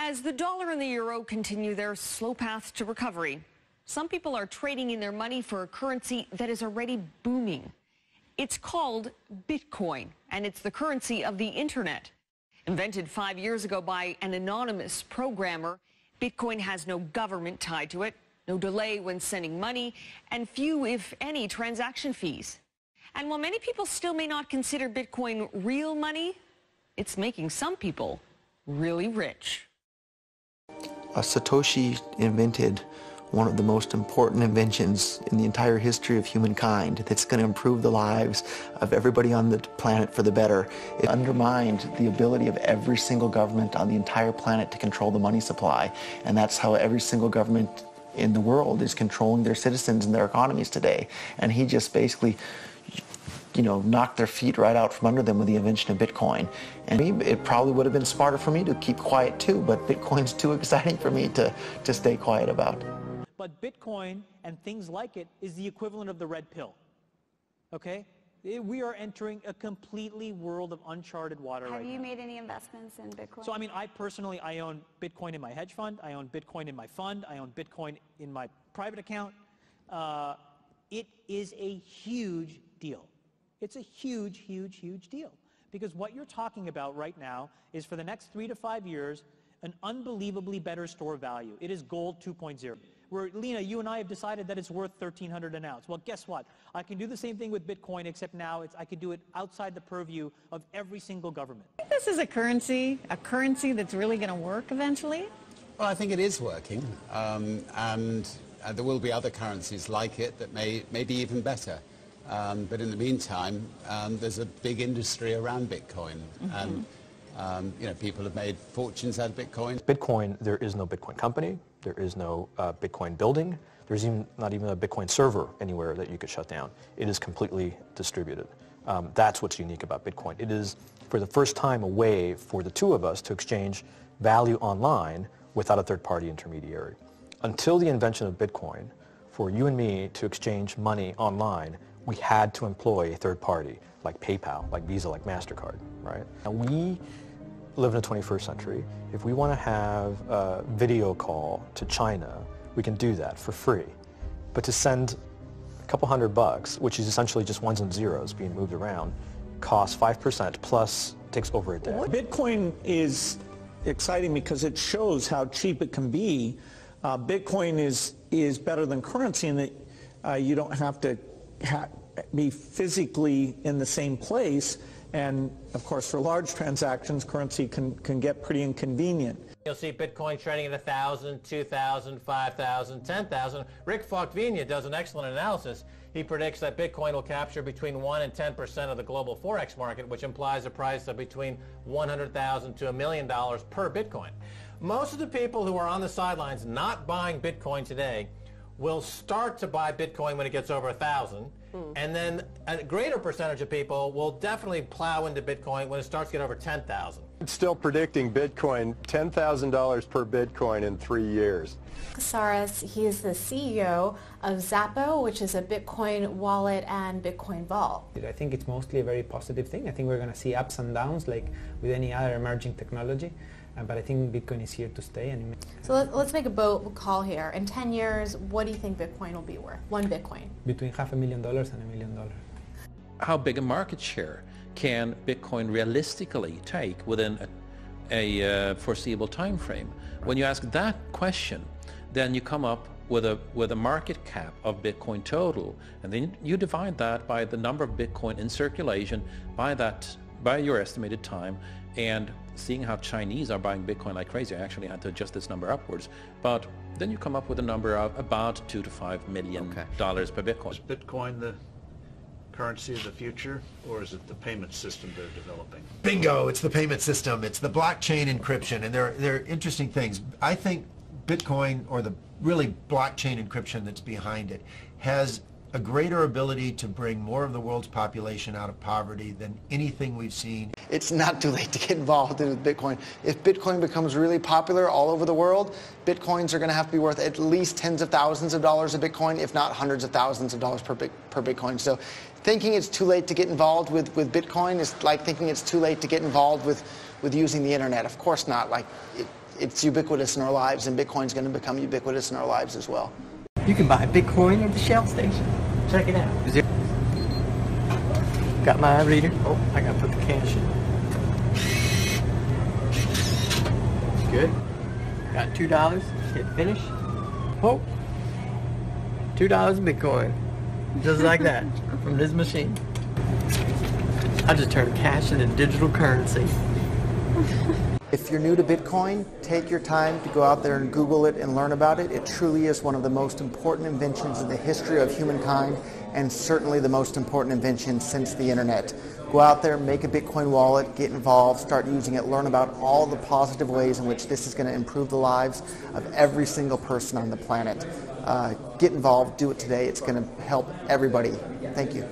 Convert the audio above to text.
As the dollar and the euro continue their slow path to recovery, some people are trading in their money for a currency that is already booming. It's called Bitcoin, and it's the currency of the internet. Invented 5 years ago by an anonymous programmer, Bitcoin has no government tied to it, no delay when sending money, and few, if any, transaction fees. And while many people still may not consider Bitcoin real money, it's making some people really rich. Satoshi invented one of the most important inventions in the entire history of humankind that's going to improve the lives of everybody on the planet for the better. It undermined the ability of every single government on the entire planet to control the money supply, and that's how every single government in the world is controlling their citizens and their economies today. And he just basically, knocked their feet right out from under them with the invention of Bitcoin. And it probably would have been smarter for me to keep quiet too, but Bitcoin's too exciting for me to stay quiet about. But Bitcoin and things like it is the equivalent of the red pill, okay? We are entering a completely world of uncharted water right now. Have you made any investments in Bitcoin? So, I own Bitcoin in my hedge fund. I own Bitcoin in my fund. I own Bitcoin in my private account. It is a huge deal. It's a huge, huge, huge deal. Because what you're talking about right now is for the next 3 to 5 years, an unbelievably better store value. It is gold 2.0. Where, Lena, you and I have decided that it's worth $1,300 an ounce. Well, guess what? I can do the same thing with Bitcoin, except now I can do it outside the purview of every single government. I think this is a currency that's really going to work eventually. Well, I think it is working, and there will be other currencies like it that may be even better. But in the meantime, there's a big industry around Bitcoin, and people have made fortunes out of Bitcoin. Bitcoin, there is no Bitcoin company. There is no Bitcoin building. There's not even a Bitcoin server anywhere that you could shut down. It is completely distributed. That's what's unique about Bitcoin. It is, for the first time, a way for the two of us to exchange value online without a third-party intermediary. Until the invention of Bitcoin, for you and me to exchange money online, we had to employ a third party, like PayPal, like Visa, like MasterCard, right? And we live in the 21st century. If we want to have a video call to China, we can do that for free. But to send a couple $100, which is essentially just ones and zeros being moved around, costs 5% plus takes over a day. Bitcoin is exciting because it shows how cheap it can be. Bitcoin is better than currency in that you don't have to be physically in the same place. And, of course, for large transactions, currency can get pretty inconvenient. You'll see Bitcoin trading at 1,000, 2,000, 5,000, 10,000. Rick Falkvinia does an excellent analysis. He predicts that Bitcoin will capture between 1 and 10% of the global Forex market, which implies a price of between $100,000 to $1 million per Bitcoin. Most of the people who are on the sidelines not buying Bitcoin today will start to buy Bitcoin when it gets over 1,000. And then a greater percentage of people will definitely plow into Bitcoin when it starts to get over 10,000. It's still predicting Bitcoin, $10,000 per Bitcoin in 3 years. Casares, he is the CEO of Zappo, which is a Bitcoin wallet and Bitcoin vault. I think it's mostly a very positive thing. I think we're going to see ups and downs like with any other emerging technology. But I think Bitcoin is here to stay. So let's make a bold call here. In 10 years, what do you think Bitcoin will be worth? One Bitcoin? Between $500,000 and $1 million. How big a market share can Bitcoin realistically take within a foreseeable time frame? When you ask that question, then you come up with a market cap of Bitcoin total, and then you divide that by the number of Bitcoin in circulation by your estimated time, and seeing how Chinese are buying Bitcoin like crazy, I actually had to adjust this number upwards, but then you come up with a number of about $2 to $5 million per Bitcoin. Is Bitcoin the currency of the future, or is it the payment system they're developing? Bingo! It's the payment system. It's the blockchain encryption, and they're interesting things. I think Bitcoin, or the really blockchain encryption that's behind it, has a greater ability to bring more of the world's population out of poverty than anything we've seen. It's not too late to get involved in Bitcoin. If Bitcoin becomes really popular all over the world, Bitcoins are going to have to be worth at least tens of thousands of dollars a Bitcoin, if not hundreds of thousands of dollars per Bitcoin. So thinking it's too late to get involved with Bitcoin is like thinking it's too late to get involved with using the internet. Of course not. it's ubiquitous in our lives, and Bitcoin's going to become ubiquitous in our lives as well. You can buy Bitcoin at the Shell station. Check it out. Got my reader. Oh, I got to put the cash in. Good. Got $2. Hit finish. Oh, $2 Bitcoin. Just like that, from this machine. I just turned cash into digital currency. If you're new to Bitcoin, take your time to go out there and Google it and learn about it. It truly is one of the most important inventions in the history of humankind, and certainly the most important invention since the internet. Go out there, make a Bitcoin wallet, get involved, start using it, learn about all the positive ways in which this is going to improve the lives of every single person on the planet. Get involved, do it today. It's going to help everybody. Thank you.